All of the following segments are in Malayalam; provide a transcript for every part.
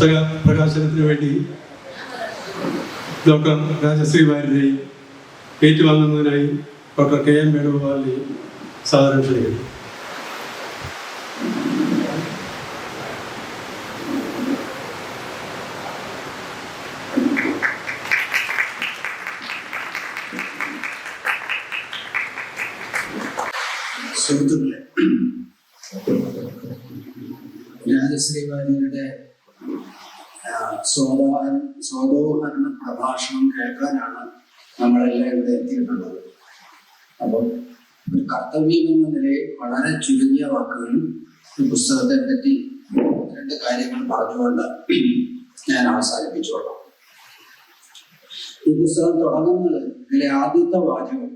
പുസ്തക പ്രകാശനത്തിന് വേണ്ടി ഡോക്ടർ രാജശ്രീ വാര്യരെയും ഏറ്റുവാങ്ങുന്നതിനായി ഡോക്ടർ KM വേണുഗോപാലിനെയും സാദരം ക്ഷണിക്കുന്നു. സുഹൃത്തുക്കളെ, രാജശ്രീ വാര്യരുടെ സ്വാതോഹരണ പ്രഭാഷണം കേൾക്കാനാണ് നമ്മളെല്ലാം ഇവിടെ എത്തിയിട്ടുള്ളത്. അപ്പോൾ ഒരു കർത്തവ്യം എന്ന നിലയിൽ വളരെ ചുരുങ്ങിയ വാക്കുകളിൽ ഈ പുസ്തകത്തെ പറ്റി രണ്ട് കാര്യങ്ങൾ പറഞ്ഞുകൊണ്ട് ഞാൻ അവസാനിപ്പിച്ചോളാം. ഈ പുസ്തകം തുടങ്ങുന്നത് ഇതിലെ ആദ്യത്തെ വാചകം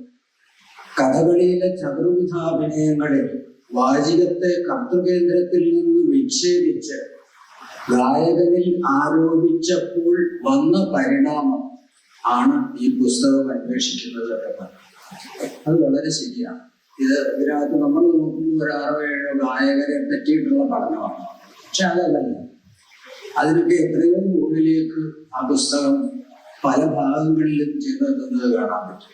കഥകളിയിലെ ചതുർവിധാഭിനയങ്ങളിൽ വാചികത്തെ കർത്തൃകേന്ദ്രത്തിൽ നിന്ന് വിച്ഛേദിച്ച് ഗായകനിൽ ആരോപിച്ചപ്പോൾ വന്ന പരിണാമം ആണ് ഈ പുസ്തകം അന്വേഷിക്കുന്നത് എന്ന്. അത് വളരെ ശരിയാണ്. ഇതിനകത്ത് നമ്മൾ നോക്കുന്ന ഒരു 6-7 ഗായകരെ പറ്റിയിട്ടുള്ള പഠനമാണ്. പക്ഷെ അതല്ല, അതിനൊക്കെ എത്രയോ മുകളിലേക്ക് ആ പുസ്തകം പല ഭാഗങ്ങളിലും ചെന്നെത്തുന്നത് കാണാൻ പറ്റും.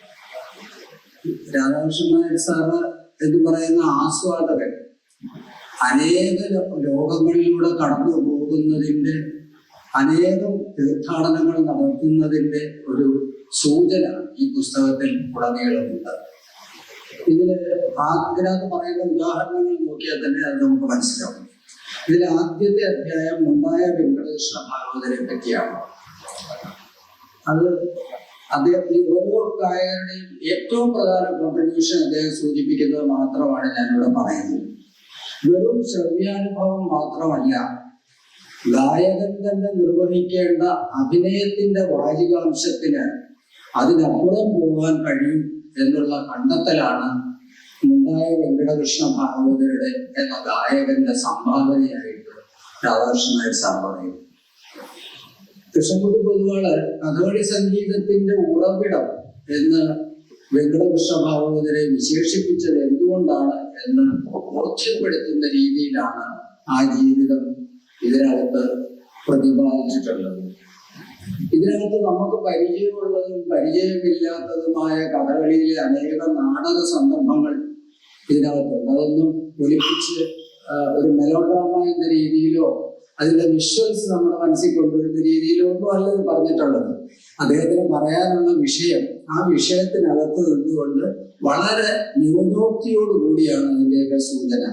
രാധാകൃഷ്ണൻ നായർ സാറ് എന്ന് പറയുന്ന ആസ്വാദകൻ അനേക ലോകങ്ങളിലൂടെ കടന്നു പോകുന്നതിൻ്റെ, അനേകം തീർത്ഥാടനങ്ങൾ നടത്തുന്നതിൻ്റെ ഒരു സൂചന ഈ പുസ്തകത്തിൽ ഉടനീളമുണ്ട്. ഇതില് ഇതിനകത്ത് പറയുന്ന ഉദാഹരണങ്ങൾ നോക്കിയാൽ തന്നെ അത് നമുക്ക് മനസ്സിലാവും. ഇതിൽ ആദ്യത്തെ അധ്യായം മുണ്ടായ വെങ്കടകൃഷ്ണ ഭാഗവതരെ പറ്റിയാണ്. അദ്ദേഹം ഈ ഓരോ ഗായകരുടെയും ഏറ്റവും പ്രധാന കോൺട്രിബ്യൂഷൻ അദ്ദേഹം സൂചിപ്പിക്കുന്നത് മാത്രമാണ് ഞാനിവിടെ പറയുന്നത്. വെറും ശ്രവ്യാനുഭവം മാത്രമല്ല, ഗായകൻ തന്നെ നിർവഹിക്കേണ്ട അഭിനയത്തിന്റെ വാചികാംശത്തിന് അതിനപ്പുറം പോകാൻ കഴിയും എന്നുള്ള കണ്ടെത്തലാണ് മുണ്ടായ വെങ്കടകൃഷ്ണ ഭാഗവതരുടെ എന്ന ഗായകന്റെ സംഭാവനയായിട്ട് രാധാകൃഷ്ണൻ നായർ സാർ പറയുന്നു. കൃഷ്ണൻകുട്ടി പൊതുവാള് കഥകളി സംഗീതത്തിന്റെ ഉറവിടം എന്ന് വെങ്കടകൃഷ്ണ ഭാഗവതരെ വിശേഷിപ്പിച്ചത് എന്തുകൊണ്ടാണ് എന്ന് ബോധ്യപ്പെടുത്തുന്ന രീതിയിലാണ് ആ ജീവിതം ഇതിനകത്ത് പ്രതിപാദിച്ചിട്ടുള്ളത്. ഇതിനകത്ത് നമുക്ക് പരിചയമുള്ളതും പരിചയമില്ലാത്തതുമായ കഥകളിയിലെ അനേക നാടക സന്ദർഭങ്ങൾ ഇതിനകത്തുണ്ട്. അതൊന്നും ഒലിപ്പിച്ച് ഒരു മെലോഡ്രാമ എന്ന രീതിയിലോ അതിന്റെ വിഷ്വൽസ് നമ്മുടെ മനസ്സിൽ കൊണ്ടുവരുന്ന രീതിയിലോ ഒന്നും അല്ല ഇത് പറഞ്ഞിട്ടുള്ളത്. അദ്ദേഹത്തിന് പറയാനുള്ള വിഷയം, ആ വിഷയത്തിനകത്ത് നിന്നുകൊണ്ട് വളരെ ന്യൂനോക്തിയോടുകൂടിയാണ് അതിൻ്റെയൊക്കെ സൂചന.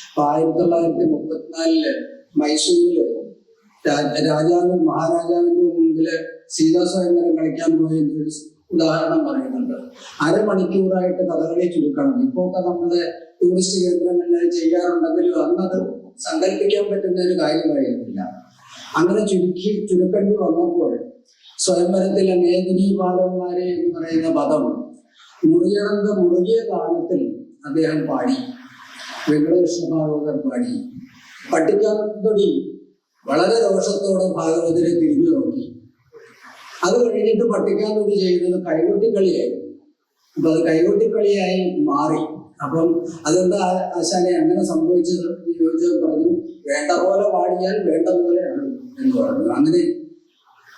അപ്പൊ 1934 മൈസൂരില് രാജാവും മഹാരാജാവിന്റെ മുമ്പില് സീതാസ്വയംവരം കളിക്കാൻ പോയതിന്റെ ഒരു ഉദാഹരണം പറയുന്നുണ്ട്. 1/2 മണിക്കൂറായിട്ട് കഥകളി ചുരുക്കണം. ഇപ്പൊ ഒക്കെ നമ്മുടെ ടൂറിസ്റ്റ് കേന്ദ്രങ്ങളിൽ ചെയ്യാറുണ്ടെങ്കിലും അന്നത് സങ്കല്പിക്കാൻ പറ്റുന്ന ഒരു കാര്യമായിരുന്നില്ല. അങ്ങനെ ചുരുക്കേണ്ടി വന്നപ്പോൾ സ്വയംവരത്തിലെ മേദിനി പാദന്മാരെ എന്ന് പറയുന്ന പദം മുറികിയ ഗാനത്തിൽ അദ്ദേഹം പാടി, വെങ്കടകൃഷ്ണ ഭാഗവതർ പാടി. പട്ടിക്കാത്തൊടി വളരെ രോഷത്തോടെ ഭാഗവതരെ തിരിഞ്ഞു നോക്കി. അത് കഴിഞ്ഞിട്ട് പട്ടിക്കാത്തൊടി ചെയ്യുന്നത് കൈകൊട്ടിക്കളിയായിരുന്നു. അപ്പൊ അത് കൈകൊട്ടിക്കളിയായി മാറി. അപ്പം അതെന്താ ആശാനെ അങ്ങനെ സംഭവിച്ചത് എന്ന് ചോദിച്ചത് പറഞ്ഞു, വേണ്ട പോലെ പാടിയാൽ വേണ്ട പോലെയാണ് എന്ന് പറഞ്ഞു. അങ്ങനെ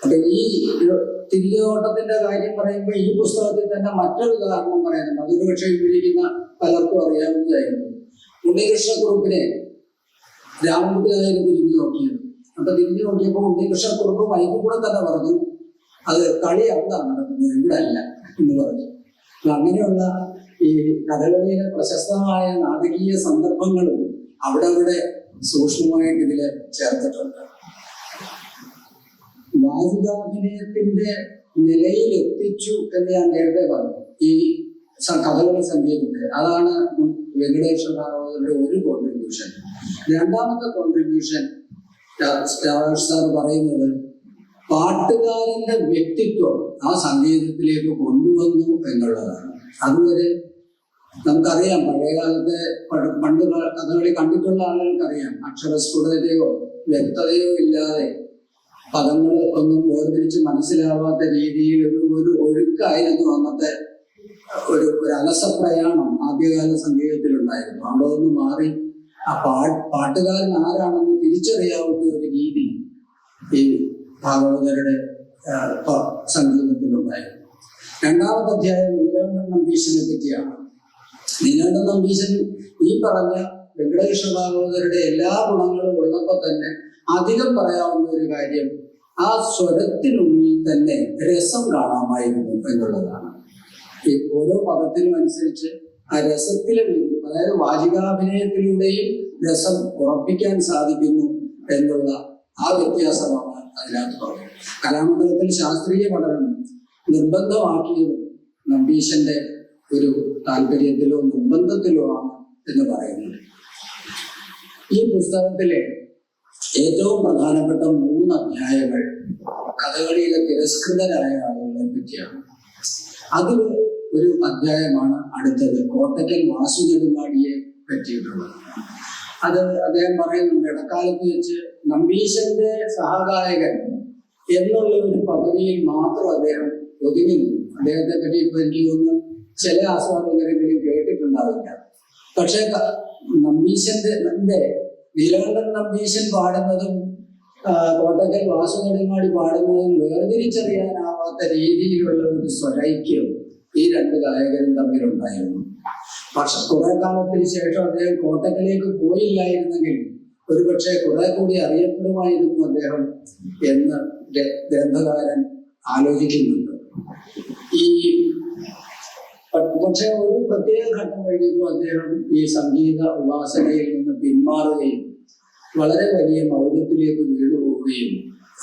അപ്പൊ ഈ തിരികോട്ടത്തിന്റെ കാര്യം പറയുമ്പോൾ ഈ പുസ്തകത്തിൽ തന്നെ മറ്റൊരു ഉദാഹരണം പറയുന്നുണ്ട്. അതൊരു പക്ഷേ ഉപയോഗിക്കുന്ന പലർക്കും അറിയാവുന്നതായിരുന്നു. ഉണ്ണികൃഷ്ണക്കുറുപ്പിനെ രാമൻകുട്ടി നായർ തിരിഞ്ഞു നോക്കിയത്. അപ്പൊ തിരിഞ്ഞു നോക്കിയപ്പോൾ ഉണ്ണികൃഷ്ണക്കുറുപ്പ് മൈക്കിൽ കൂടെ തന്നെ പറഞ്ഞു, അത് കളി അവിടാണ് നടക്കുന്നത്, ഇവിടെ അല്ല എന്ന് പറഞ്ഞു. അപ്പൊ അങ്ങനെയുള്ള ഈ കഥകളിയിലെ പ്രശസ്തമായ നാടകീയ സന്ദർഭങ്ങളും അവിടെ സൂക്ഷ്മമായിട്ട് ഇതില് ചേർത്തിട്ടുണ്ട്. വാചികാഭിനയത്തിന്റെ നിലയിൽ എത്തിച്ചു എന്ന് ഞാൻ നേരത്തെ പറഞ്ഞു ഈ കഥകളി സംഗീതത്തെ. അതാണ് വെങ്കടേശ്വര ഭാഗവതരുടെ ഒരു കോൺട്രിബ്യൂഷൻ. രണ്ടാമത്തെ കോൺട്രിബ്യൂഷൻ സാർ പറയുന്നത് പാട്ടുകാരന്റെ വ്യക്തിത്വം ആ സംഗീതത്തിലേക്ക് കൊണ്ടുവന്നു എന്നുള്ളതാണ്. അതുവരെ നമുക്കറിയാം, പഴയകാലത്തെ പണ്ട് കഥകളി കണ്ടിട്ടുള്ള ആളുകൾക്കറിയാം, അക്ഷരസ്ഫുടതയോ വ്യക്തതയോ ഇല്ലാതെ പദങ്ങൾ ഒന്നും വേർതിരിച്ച് മനസ്സിലാവാത്ത രീതിയിൽ ഒരു ഒഴുക്കായിരുന്നു അന്നത്തെ ഒരു അലസപ്രയാണം ആദ്യകാല സംഗീതത്തിലുണ്ടായിരുന്നു. അവിടെ നിന്ന് മാറി ആ പാട്ടുകാരൻ ആരാണെന്ന് തിരിച്ചറിയാവുന്ന ഒരു രീതി ഈ ഭാഗവതരുടെ സംഗീതത്തിലുണ്ടായിരുന്നു. രണ്ടാമത്തെ അധ്യായം നീലകണ്ഠൻ നമ്പീശനെ പറ്റിയാണ്. നീലകണ്ഠൻ നമ്പീശൻ ഈ പറഞ്ഞ വെങ്കടേശ്വര ഭാഗവതരുടെ എല്ലാ ഗുണങ്ങളും ഉള്ളപ്പോൾ തന്നെ അധികം പറയാവുന്ന ഒരു കാര്യം ആ സ്വരത്തിനുള്ളിൽ തന്നെ രസം കാണാമായിരുന്നു എന്നുള്ളതാണ്. ഈ ഓരോ പദത്തിനും അനുസരിച്ച് ആ രസത്തിലെ അതായത് വാചികാഭിനയത്തിലൂടെയും രസം ഉറപ്പിക്കാൻ സാധിക്കുന്നു എന്നുള്ള ആ വ്യത്യാസമാണ് അതിനകത്ത് പറയുന്നത്. കലാമണ്ഡലത്തിൽ ശാസ്ത്രീയ പഠനം നിർബന്ധമാക്കിയത് നമ്പീശന്റെ ഒരു താല്പര്യത്തിലോ നിർബന്ധത്തിലോ ആണ് എന്ന് പറയുന്നത്. ഈ പുസ്തകത്തിലെ ഏറ്റവും പ്രധാനപ്പെട്ട 3 അധ്യായങ്ങൾ കഥകളിയിലെ തിരസ്കൃതരായ ആളുകളെ പറ്റിയാണ്. അതിൽ ഒരു അധ്യായമാണ് അടുത്തത്, കോട്ടയ്ക്കൽ വാസു നെടുങ്ങാടിയെ പറ്റിയിട്ടുള്ളത്. അത് അദ്ദേഹം പറയുന്നുണ്ട്, ഇടക്കാലത്ത് വെച്ച് നമ്പീശന്റെ സഹഗായകൻ എന്നുള്ള ഒരു പദവിയിൽ മാത്രം അദ്ദേഹം ഒതുങ്ങി നിന്നു. അദ്ദേഹത്തെ പറ്റി ഇപ്പൊ എനിക്ക് തോന്നുന്നു ചില ആസ്വാദകരെങ്കിലും കേട്ടിട്ടുണ്ടാവില്ല. പക്ഷെ നമ്പീശന്റെ നീലകണ്ഠൻ നമ്പീശൻ പാടുന്നതും കോട്ടയ്ക്കൽ വാസു നെടുങ്ങാടി പാടുന്നതും വേർതിരിച്ചറിയാനാവാത്ത രീതിയിലുള്ള ഒരു സ്വരൈക്യം ഈ 2 ഗായകരും തമ്മിലുണ്ടായിരുന്നു. പക്ഷെ കുറെ കാലത്തിന് ശേഷം അദ്ദേഹം കോട്ടയ്ക്കലേക്ക് പോയില്ലായിരുന്നെങ്കിൽ ഒരുപക്ഷെ കുറെ കൂടി അറിയപ്പെടുമായിരുന്നു അദ്ദേഹം എന്ന് ഗ്രന്ഥകാരൻ ആലോചിക്കുന്നുണ്ട്. ഈ പക്ഷെ ഒരു പ്രത്യേക ഘട്ടം കഴിഞ്ഞപ്പോൾ അദ്ദേഹം ഈ സംഗീത ഉപാസനയിൽ നിന്ന് പിന്മാറുകയും വളരെ വലിയ മൗഢ്യത്തിലേക്ക് വീണുപോവുകയും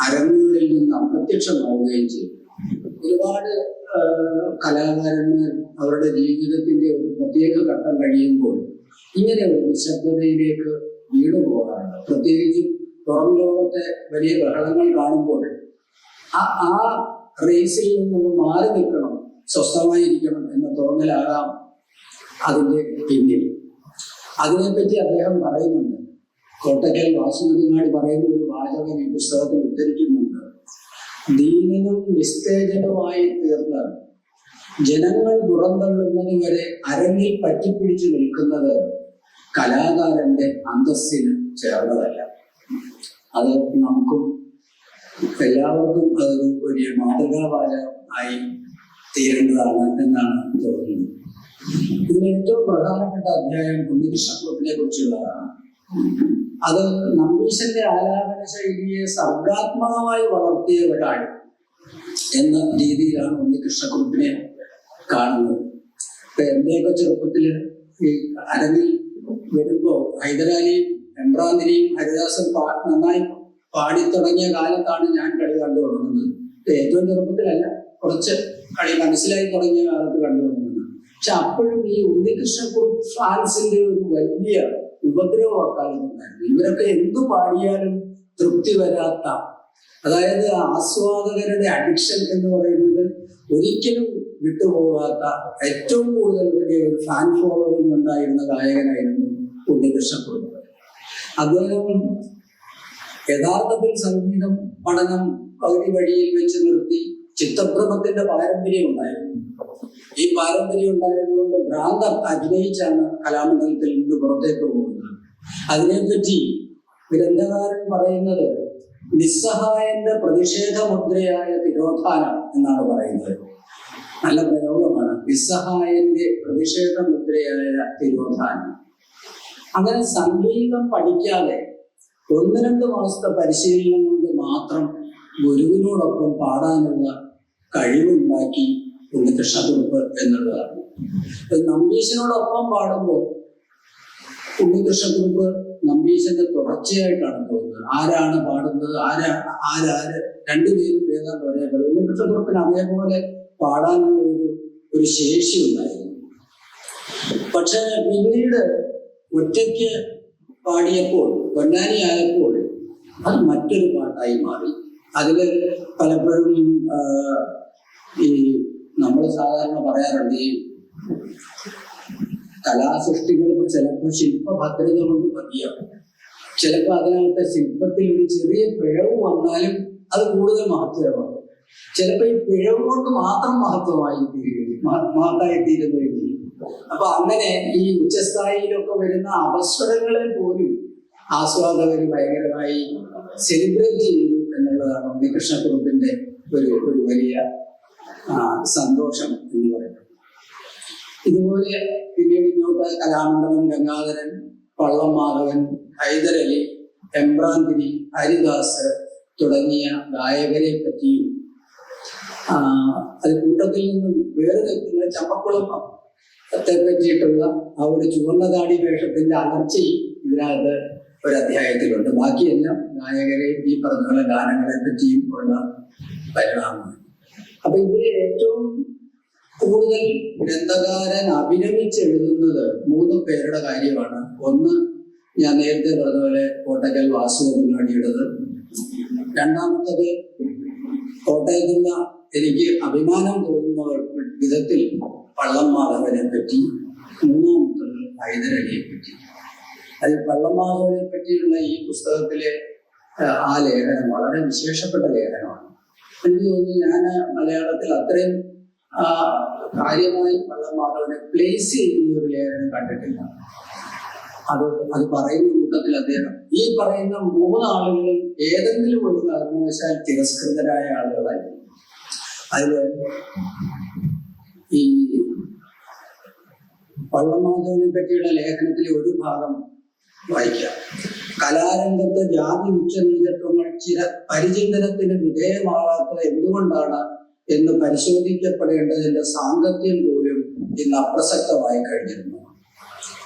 അരങ്ങുകളിൽ നിന്ന് അപ്രത്യക്ഷമാവുകയും ചെയ്തു. ഒരുപാട് കലാകാരന്മാർ അവരുടെ ജീവിതത്തിന്റെ ഒരു പ്രത്യേക ഘട്ടം കഴിയുമ്പോൾ ഇങ്ങനെ ഒരു നിശബ്ദതയിലേക്ക് വീണുപോകാറുണ്ട്. പ്രത്യേകിച്ച് പുറം ലോകത്തെ വലിയ ബഹളങ്ങൾ കാണുമ്പോൾ ആ റേസിൽ നിന്നൊന്ന് മാറി നിൽക്കണം, സ്വസ്ഥമായിരിക്കണം എന്ന തോന്നലാകാം അതിന്റെ പിന്നിൽ. അതിനെപ്പറ്റി അദ്ദേഹം പറയുന്നുണ്ട്. കോട്ടയ്ക്കൽ വാസു നെടുങ്ങാടി പറയുന്ന ഒരു വാചകം ഈ പുസ്തകത്തിൽ ഉദ്ധരിക്കുന്നുണ്ട്. ദീനനും നിസ്തേജനുമായി തീർന്ന് ജനങ്ങൾ പുറന്തള്ളുന്നത് വരെ അരങ്ങിൽ പറ്റിപ്പിടിച്ചു നിൽക്കുന്നത് കലാകാരന്റെ അന്തസ്സിന് ചേർന്നതല്ല. അത് നമുക്കും എല്ലാവർക്കും അതൊരു വലിയ മാതൃകാവാചകം ആയി തീരേണ്ടതാണ് എന്നാണ് തോന്നുന്നത്. ഇതിൽ ഏറ്റവും പ്രധാനപ്പെട്ട അധ്യായം ഉണ്ണികൃഷ്ണക്കുറുപ്പിനെ കുറിച്ചുള്ളതാണ്. അത് നമ്പീശന്റെ ആലാപന ശൈലിയെ സർഗാത്മകമായി വളർത്തിയ ഒരാൾ എന്ന രീതിയിലാണ് ഉണ്ണികൃഷ്ണക്കുറുപ്പിനെ കാണുന്നത്. ഇപ്പൊ എന്റെയൊക്കെ ചെറുപ്പത്തില് ഈ അരങ്ങിൽ വരുമ്പോ ഹൈദരാലിയും എംബ്രാന്തിരിയും ഹരിദാസും നന്നായി പാടിത്തുടങ്ങിയ കാലത്താണ് ഞാൻ കളി കണ്ടു തുടങ്ങുന്നത്. ഏറ്റവും ചെറുപ്പത്തിലല്ല, കുറച്ച് കളി മനസ്സിലായി തുടങ്ങിയ കാലത്ത് കണ്ടു തുടങ്ങുന്നത്. പക്ഷെ അപ്പോഴും ഈ ഉണ്ണികൃഷ്ണക്കുറുപ്പ് ഫാൻസിന്റെ ഒരു വലിയ ഉപദ്രവം അക്കാലത്തുണ്ടായിരുന്നു. ഇവരൊക്കെ എന്തു പാടിയാലും തൃപ്തി വരാത്ത, അതായത് ആസ്വാദകരുടെ അഡിക്ഷൻ എന്ന് പറയുന്നത് ഒരിക്കലും വിട്ടുപോകാത്ത, ഏറ്റവും കൂടുതൽ വലിയ ഒരു ഫാൻ ഫോളോവിംഗ് ഉണ്ടായിരുന്ന ഗായകനായിരുന്നു ഉണ്ണികൃഷ്ണക്കുറുപ്പ്. അദ്ദേഹം യഥാർത്ഥത്തിൽ സംഗീതം പഠനം പകുതി വഴിയിൽ വെച്ച് നിർത്തി ചിത്രഭ്രമത്തിന്റെ പാരമ്പര്യം ഉണ്ടായിരുന്നു. ഈ പാരമ്പര്യം ഉണ്ടായതുകൊണ്ട് ഭ്രാന്തം അഭിനയിച്ചാണ് കലാമണ്ഡലത്തിൽ നിന്ന് പുറത്തേക്ക് പോകുന്നത്. അതിനെപ്പറ്റി ഗ്രന്ഥകാരൻ പറയുന്നത് നിസ്സഹായന്റെ പ്രതിഷേധ മുദ്രയായ തിരോധാനം എന്നാണ് പറയുന്നത്. നല്ല പ്രയോഗമാണ്, നിസ്സഹായന്റെ പ്രതിഷേധ മുദ്രയായ തിരോധാനം. അങ്ങനെ സംഗീതം പഠിക്കാതെ 1-2 മാസത്തെ പരിശീലനം കൊണ്ട് മാത്രം ഗുരുവിനോടൊപ്പം പാടാനുള്ള കഴിവുണ്ടാക്കി ഉണ്ണികൃഷ്ണക്കുറുപ്പ് എന്നുള്ളതാണ്. നമ്പീശനോടൊപ്പം പാടുമ്പോൾ ഉണ്ണികൃഷ്ണക്കുറുപ്പ് നമ്പീശന്റെ തുടർച്ചയായിട്ടാണ് തോന്നുന്നത്. ആരാണ് പാടുന്നത്, ആരാര് രണ്ടുപേരും ഏതാണ്ട് ഒരേപോലെ. ഉണ്ണികൃഷ്ണക്കുറുപ്പിന് അതേപോലെ പാടാനുള്ള ഒരു ശേഷി ഉണ്ടായിരുന്നു. പക്ഷെ പിന്നീട് ഒറ്റയ്ക്ക് പാടിയപ്പോൾ, പൊന്നാനിയായപ്പോൾ അത് മറ്റൊരു പാട്ടായി മാറി. അതില് പലപ്പോഴും ഈ നമ്മൾ സാധാരണ പറയാറുണ്ട്, ഈ കലാസൃഷ്ടികൾക്ക് ചിലപ്പോൾ ശില്പഭദ്രത കൊണ്ട് മതിയാവും. ചിലപ്പോൾ അതിനകത്തെ ശില്പത്തിൽ ഒരു ചെറിയ പിഴവ് വന്നാലും അത് കൂടുതൽ മഹത്വമാകും. ചിലപ്പോൾ ഈ പിഴവ് കൊണ്ട് മാത്രം മഹത്വമായി തീരുകയും. അപ്പൊ അങ്ങനെ ഈ ഉച്ചസ്ഥായിയിലൊക്കെ വരുന്ന അവസരങ്ങളെ പോലും ആസ്വാദകർ ഭയങ്കരമായി സെലിബ്രേറ്റ് ചെയ്തു എന്നുള്ളതാണ് ഉണ്ണികൃഷ്ണക്കുറുപ്പിന്റെ ഒരു വലിയ സന്തോഷം എന്ന് പറയുന്നത്. ഇതുപോലെ പിന്നീട് ഇങ്ങോട്ട് കലാമണ്ഡലം ഗംഗാധരൻ, പള്ളം മാധവൻ, ഹൈദരലി, എംബ്രാന്തിരി, ഹരിദാസ് തുടങ്ങിയ ഗായകരെ പറ്റിയും അത് കൂട്ടത്തിൽ നിന്നും വേറെ നിൽക്കുന്ന ചമ്പക്കുളത്തെ പറ്റിയിട്ടുള്ള ആ ഒരു ചുവന്ന താടി വേഷത്തിന്റെ അലർച്ചയും ഇതിനകത്ത് ഒരു അധ്യായത്തിലുണ്ട്. ബാക്കിയെല്ലാം ഗായകരെ ഈ പറഞ്ഞ ഗാനങ്ങളെ പറ്റിയും ഉള്ള പരിണാമം. അപ്പൊ ഇതിൽ ഏറ്റവും കൂടുതൽ ഗ്രന്ഥകാരൻ അഭിനമിച്ചെഴുതുന്നത് 3 പേരുടെ കാര്യമാണ്. ഒന്ന്, ഞാൻ നേരത്തെ പറഞ്ഞ പോലെ കോട്ടയ്ക്കൽ വാസുദേവനാടിയുടേത്. രണ്ടാമത്തത്, കോട്ടയത്തുള്ള എനിക്ക് അഭിമാനം തോന്നുന്ന വിധത്തിൽ പള്ളം മാധവനെ പറ്റി. മൂന്നാമത്തത് ഹൈദരലിയെ പറ്റി. അത് പള്ളം മാധവനെ പറ്റിയുള്ള ഈ പുസ്തകത്തിലെ ആ ലേഖനം വളരെ വിശേഷപ്പെട്ട ലേഖനമാണ്. എനിക്ക് തോന്നുന്നു ഞാൻ മലയാളത്തിൽ അത്രയും കാര്യമായി പള്ളം മാധവനെ പ്ലേസ് ചെയ്യുന്ന ഒരു ലേഖനം കണ്ടിട്ടില്ല. അത് പറയുന്ന കൂട്ടത്തിൽ അദ്ദേഹം ഈ പറയുന്ന 3 ആളുകളും ഏതെങ്കിലും ഒരു കാരണവശാൽ തിരസ്കൃതരായ ആളുകളായിരുന്നു. അതില് ഈ പള്ളം മാധവനെ പറ്റിയുള്ള ലേഖനത്തിലെ ഒരു ഭാഗം വായിക്കാം. കലാരംഗത്ത് ജാതി ഉച്ചനീചത്വങ്ങൾ ചില പരിചിന്തനത്തിന് വിധേയമാകാത്തത് എന്തുകൊണ്ടാണ് എന്ന് പരിശോധിക്കപ്പെടേണ്ടതിന്റെ സാങ്കത്യം പോലും ഇന്ന് അപ്രസക്തമായി കഴിഞ്ഞിരുന്നു.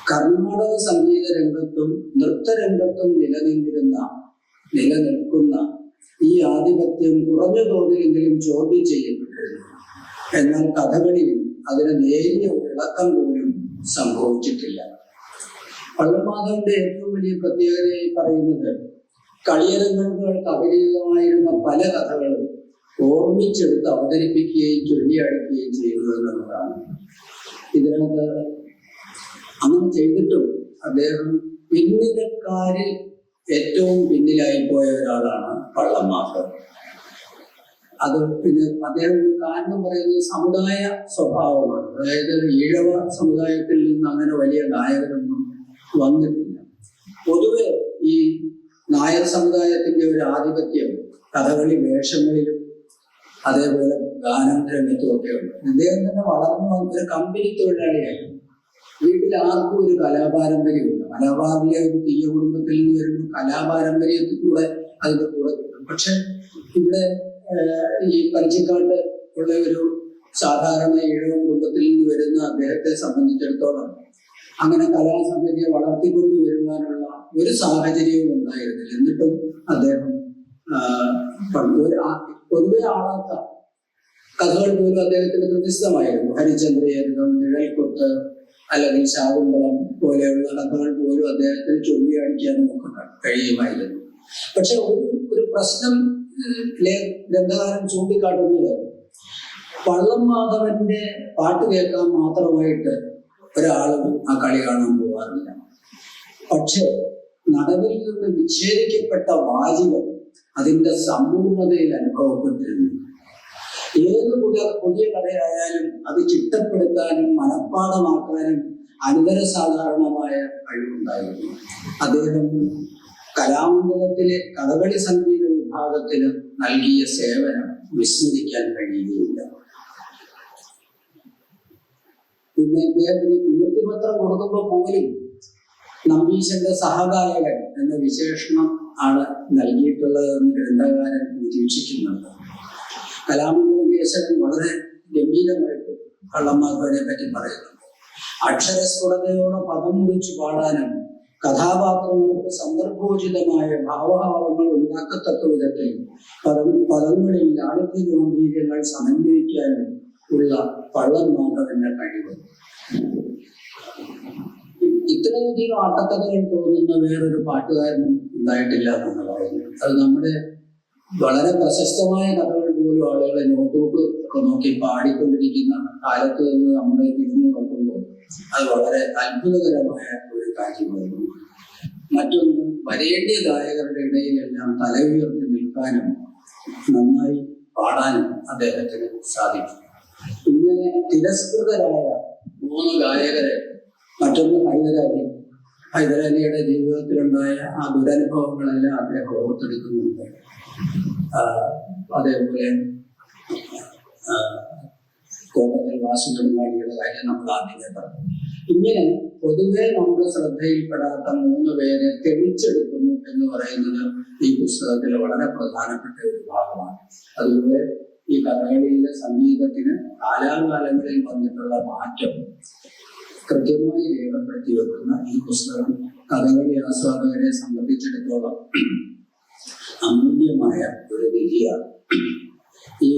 കർണാടക സംഗീത രംഗത്തും നൃത്തരംഗത്തും നിലനിൽക്കുന്ന ഈ ആധിപത്യം കുറഞ്ഞ തോതിലെങ്കിലും ചോദ്യം ചെയ്യപ്പെട്ടിരുന്നു. എന്നാൽ കഥകളിയിൽ അതിന് നേരിയ ഇളക്കം പോലും സംഭവിച്ചിട്ടില്ല. പള്ളമാധവന്റെ ഏറ്റവും വലിയ പ്രത്യേകതയായി പറയുന്നത് കളിയരങ്ങുകൾക്ക് അപരിചിതമായിരുന്ന പല കഥകളും ഓർമ്മിച്ചെടുത്ത് അവതരിപ്പിക്കുകയും ചൊല്ലിയടിക്കുകയും ചെയ്തു എന്നുള്ളതാണ്. ഇതിനകത്ത് അങ്ങനെ ചെയ്തിട്ടും അദ്ദേഹം പിന്നിലക്കാരിൽ ഏറ്റവും പിന്നിലായി പോയ ഒരാളാണ് പള്ളം മാധവൻ. അത് പിന്നെ അദ്ദേഹം കാരണം പറയുന്നത് സമുദായ സ്വഭാവമാണ്. അതായത് ഈഴവ സമുദായത്തിൽ നിന്ന് അങ്ങനെ വലിയ നായകരൊന്നും വന്നിട്ടില്ല. പൊതുവെ ഈ നായർ സമുദായത്തിന്റെ ഒരു ആധിപത്യം കഥകളി വേഷങ്ങളിലും അതേപോലെ ഗാനരംഗത്തും ഒക്കെ ഉണ്ട്. ഇദ്ദേഹം തന്നെ വളർന്നു വന്ന ഒരു കമ്പനി തൊഴിലാളിയായിരുന്നു. വീട്ടിൽ ആർക്കും ഒരു കലാപാരമ്പര്യമില്ല. മലബാറിലെ ഒരു തീയ കുടുംബത്തിൽ നിന്ന് വരുമ്പോൾ കലാപാരമ്പര്യത്തിൽ കൂടെ അതിന്റെ കൂടെ കിട്ടും. പക്ഷെ ഇവിടെ ഈ പഞ്ചിക്കാട്ട് ഉള്ള ഒരു സാധാരണ ഈഴവ കുടുംബത്തിൽ നിന്ന് വരുന്ന അദ്ദേഹത്തെ സംബന്ധിച്ചിടത്തോളം അങ്ങനെ കലാസമിതിയെ വളർത്തിക്കൊണ്ടു വരുവാനുള്ള ഒരു സാഹചര്യവും ഉണ്ടായിരുന്നില്ല. എന്നിട്ടും അദ്ദേഹം പൊതുവെ ആളാത്ത കഥകൾ പോലും അദ്ദേഹത്തിന് പ്രസിദ്ധമായിരുന്നു. ഹരിചന്ദ്രയരിതം, നിഴൽക്കൊത്ത് അല്ലെങ്കിൽ ശാകുന്തളം പോലെയുള്ള കഥകൾ പോലും അദ്ദേഹത്തിന് ചൊല്ലിയടിക്കാനും ഒക്കെ കഴിയുമായിരുന്നു. പക്ഷെ ഒരു പ്രശ്നം ഗ്രന്ഥകാരൻ ചൂണ്ടിക്കാട്ടുന്നത് പള്ളം മാധവന്റെ പാട്ട് കേൾക്കാൻ മാത്രമായിട്ട് ഒരാളും ആ കളി കാണാൻ പോകാറില്ല. പക്ഷെ നടവിൽ നിന്ന് വിച്ഛേദിക്കപ്പെട്ട വാചികം അതിന്റെ സമ്പൂർണതയിൽ അനുഭവപ്പെട്ടിരുന്നു. ഏത് പുതിയ കഥയായാലും അത് ചിട്ടപ്പെടുത്താനും മനഃപ്പാടമാക്കാനും അനിതര സാധാരണമായ കഴിവുണ്ടായിരുന്നു. അദ്ദേഹം കലാമണ്ഡലത്തിലെ കഥകളി സംഗീത വിഭാഗത്തിന് നൽകിയ സേവനം വിസ്മരിക്കാൻ കഴിയുകയില്ല. പിന്നെ ഇദ്ദേഹത്തിന് കീർത്തിപത്രം കൊടുക്കുമ്പോൾ പോലും നമ്പീശന്റെ സഹഗായകൻ എന്ന വിശേഷണം ആണ് നൽകിയിട്ടുള്ളതെന്ന് ഗ്രന്ഥകാരൻ നിരീക്ഷിക്കുന്നുണ്ട്. കലാമണ്ഡലം കേശവൻ വളരെ ഗംഭീരമായിട്ട് പള്ളമാധവനെ പറ്റി പറയുന്നു. അക്ഷരസ്ഫുടതയോടെ പദം മുറിച്ചു പാടാനും കഥാപാത്രങ്ങൾക്ക് സന്ദർഭോചിതമായ ഭാവഭാവങ്ങൾ ഉണ്ടാക്കത്തക്ക വിധത്തിൽ പദങ്ങളിൽ ലാളിത്യ ഗംഭീര്യങ്ങൾ സമന്വയിക്കാനും ഉള്ള പള്ളമാധവന്റെ കഴിവ്. ഇത്രയധികം ആട്ടക്കഥകൾ തോന്നുന്ന വേറൊരു പാട്ടുകാരനും ഉണ്ടായിട്ടില്ല എന്നാണ് പറയുന്നത്. അത് നമ്മുടെ വളരെ പ്രശസ്തമായ കഥകൾ പോലും ആളുകളെ നോട്ട്ബുക്ക് ഒക്കെ നോക്കി പാടിക്കൊണ്ടിരിക്കുന്ന കാലത്ത് നിന്ന് നമ്മളെ തിരിഞ്ഞു നോക്കുമ്പോൾ അത് വളരെ അത്ഭുതകരമായ ഒരു കാര്യമായിരുന്നു. മറ്റൊന്ന്, വരേണ്യ ഗായകരുടെ ഇടയിലെല്ലാം തല ഉയർത്തി നിൽക്കാനും നന്നായി പാടാനും അദ്ദേഹത്തിന് സാധിക്കും. ഇങ്ങനെ തിരസ്കൃതരായ 3 ഗായകരെ, മറ്റൊന്ന് ഹൈദരാലി, ഹൈദരാലിയുടെ ജീവിതത്തിലുണ്ടായ ആ ദുരനുഭവങ്ങളെല്ലാം അദ്ദേഹം ഓർത്തെടുക്കുന്നുണ്ട്. അതേപോലെ കോട്ടത്തിൽ വാസുദേവനാടിയുടെ കാര്യം നമ്മൾ ആദ്യമേ പറഞ്ഞു. ഇങ്ങനെ പൊതുവെ നമ്മുടെ ശ്രദ്ധയിൽപ്പെടാത്ത 3 പേരെ തെളിച്ചെടുക്കുന്നു എന്ന് പറയുന്നത് ഈ പുസ്തകത്തിലെ വളരെ പ്രധാനപ്പെട്ട ഒരു ഭാഗമാണ്. അതുപോലെ ഈ കഥകളിയിലെ സംഗീതത്തിന് കാലാകാലങ്ങളിൽ വന്നിട്ടുള്ള മാറ്റം കൃത്യമായി രേഖപ്പെടുത്തി വെക്കുന്ന ഈ പുസ്തകം കഥകളി ആസ്വാദകരെ സംബന്ധിച്ചിടത്തോളം അമൂല്യമായ ഒരു നിധിയാണ്. ഈ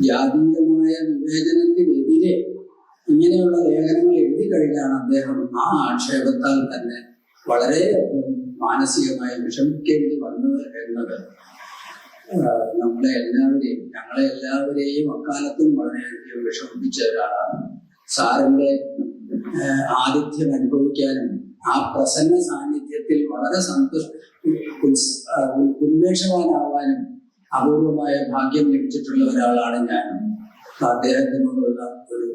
ജാതീയമായ വിവേചനത്തിനെതിരെ ഇങ്ങനെയുള്ള ലേഖനങ്ങൾ എഴുതി കഴിഞ്ഞാണ് അദ്ദേഹം ആ ആക്ഷേപത്താൽ തന്നെ വളരെയധികം മാനസികമായി വിഷമിക്കേണ്ടി വന്നത് എന്നത് ഞങ്ങളെ എല്ലാവരെയും അക്കാലത്തും വളരെയധികം വിഷമിപ്പിച്ച ഒരാളാണ്. സാറിന്റെ ആതിഥ്യം അനുഭവിക്കാനും ആ പ്രസന്ന സാന്നിധ്യത്തിൽ വളരെ ഉന്മേഷവാനാവാനും അപൂർവമായ ഭാഗ്യം ലഭിച്ചിട്ടുള്ള ഒരാളാണ് ഞാൻ. അദ്ദേഹത്തിനോടുള്ള ഒരു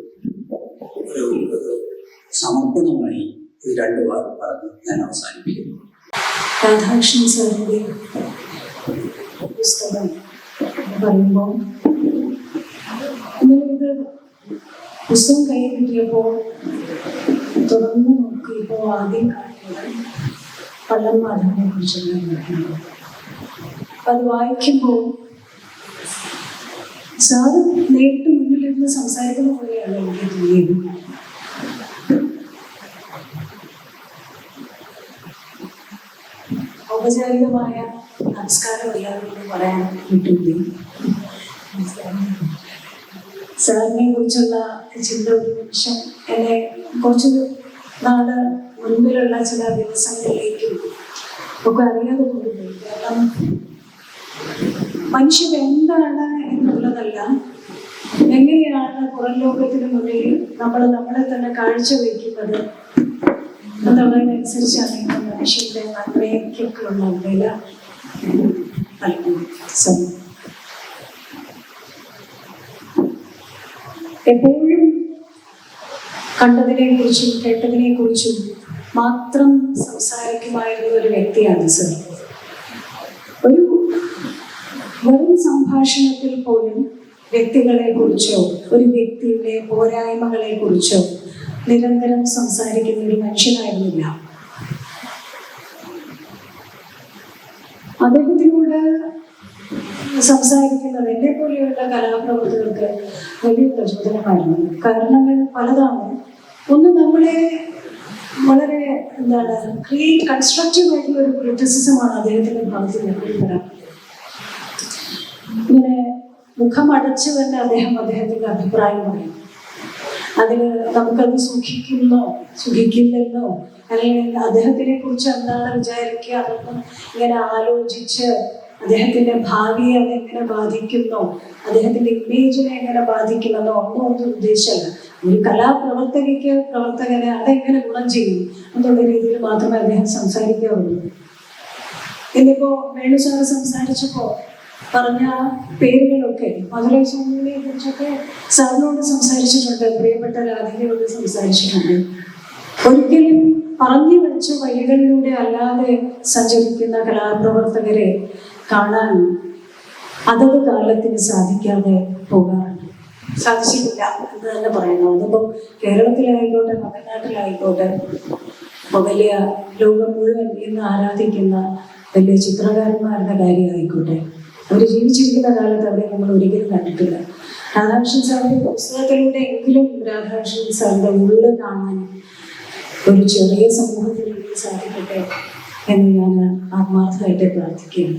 സമർപ്പണമായി ഈ 2 വാക്ക് പറഞ്ഞ് ഞാൻ അവസാനിപ്പിക്കുന്നു. രാധാകൃഷ്ണൻ സാറിന്റെ പുസ്തകം പറയുമ്പോൾ ഇത് പുസ്തകം കയ്യിൽ കിട്ടിയപ്പോൾ തുറന്നു നോക്കിയപ്പോൾ ആദ്യം കാണുന്നത് പള്ളം മാധവനെ കുറിച്ചുള്ള നോക്കുന്നത്. അത് വായിക്കുമ്പോൾ സാറ് നേരിട്ട് മുന്നിലിരുന്ന് സംസാരിക്കുന്ന പോലെയാണ് എനിക്ക് തോന്നിയത്. ഔപചാരികമായ നമസ്കാരം എല്ലാവരോടും പറയാൻ കിട്ടുകയും സാറിനെ കുറിച്ചുള്ള ചിന്ത ഒരു നിമിഷം എന്നെ കുറച്ച് നാള് മുൻപിലുള്ള ചില ദിവസങ്ങളിലേക്കും ഒക്കെ അറിയാതെ കൊണ്ടുപോയി. കാരണം മനുഷ്യൻ എന്താണ് എന്നുള്ളതല്ല, എങ്ങനെയാണ് പുറം ലോകത്തിന് മുന്നിൽ നമ്മളെ തന്നെ കാഴ്ചവെക്കുന്നത് എന്നുള്ളതിനനുസരിച്ചാണ് ഇന്ന് മനുഷ്യന്റെ നന്മയ്ക്കൊക്കെയുള്ള വില നൽകുന്നത്. എപ്പോഴും കണ്ടതിനെ കുറിച്ചും കേട്ടതിനെ കുറിച്ചും മാത്രം സംസാരിക്കുമായിരുന്ന ഒരു വ്യക്തിയാണ് സർ. ഒരു വെറും സംഭാഷണത്തിൽ പോലും വ്യക്തികളെ കുറിച്ചോ ഒരു വ്യക്തിയുടെ പോരായ്മകളെ കുറിച്ചോ നിരന്തരം സംസാരിക്കുന്ന ഒരു മനുഷ്യനായിരുന്നില്ല. അദ്ദേഹത്തിനോട് സംസാരിക്കുന്നത് എന്നെ പോലെയുള്ള കലാപ്രവർത്തകർക്ക് വലിയ പ്രചോദനമായിരുന്നു. കാരണങ്ങൾ പലതാണ്. ഒന്ന്, നമ്മളെ വളരെ കൺസ്ട്രക്റ്റീവ് ആയിട്ടുള്ള ഒരു ക്രിറ്റിസിസമാണ് അദ്ദേഹത്തിന്റെ ഭാഗത്ത് നിന്ന് വരാം. ഇങ്ങനെ മുഖമടച്ചു തന്നെ അദ്ദേഹത്തിന്റെ അഭിപ്രായം പറയും. അതിന് നമുക്കത് സുഖിക്കില്ലെന്നോ അല്ലെങ്കിൽ അദ്ദേഹത്തിനെ കുറിച്ച് എന്താണ് വിചാരിക്കുക അതൊന്നും ഇങ്ങനെ ആലോചിച്ച് അദ്ദേഹത്തിന്റെ ഭാവിയെ അതെങ്ങനെ ബാധിക്കുന്നോ അദ്ദേഹത്തിന്റെ ഇമേജിനെ എങ്ങനെ ബാധിക്കുമെന്നോ ഒന്നും ഉദ്ദേശമല്ല. ഒരു പ്രവർത്തകനെ അതെങ്ങനെ ഗുണം ചെയ്യും എന്നുള്ള രീതിയിൽ മാത്രമേ അദ്ദേഹം സംസാരിക്കാറുള്ളൂ. ഇന്നിപ്പോ വേണു സാറ് സംസാരിച്ചപ്പോ പറഞ്ഞ പേരുകളൊക്കെ മധുരൈ സ്വാമിയെ കുറിച്ചൊക്കെ സാറിനോട് സംസാരിച്ചിട്ടുണ്ട്, പ്രിയപ്പെട്ട രാധികയോട് സംസാരിച്ചിട്ടുണ്ട്. ഒരിക്കലും പറഞ്ഞു വെച്ച വഴികളിലൂടെ അല്ലാതെ സഞ്ചരിക്കുന്ന കലാപ്രവർത്തകരെ കാണാൻ അതത് കാലത്തിന് സാധിച്ചിട്ടില്ല എന്ന് തന്നെ പറയണം. അതിപ്പോ കേരളത്തിലായിക്കോട്ടെ തമിഴ്നാട്ടിലായിക്കോട്ടെ വലിയ ലോകം മുഴുവൻ ഇന്ന് ആരാധിക്കുന്ന വലിയ ചിത്രകാരന്മാരുടെ കാര്യമായിക്കോട്ടെ, അവർ ജീവിച്ചിരിക്കുന്ന കാലത്ത് അവരെ നമ്മൾ ഒരിക്കലും കണ്ടിട്ടില്ല. രാധാകൃഷ്ണൻ സാറിന്റെ പുസ്തകത്തിലൂടെ എങ്കിലും രാധാകൃഷ്ണൻ സാറിന്റെ ഉള്ളിൽ കാണാൻ ഒരു ചെറിയ സമൂഹത്തിൽ സാധിക്കട്ടെ എന്ന് ഞാൻ ആത്മാർത്ഥമായിട്ട് പ്രാർത്ഥിക്കുകയാണ്.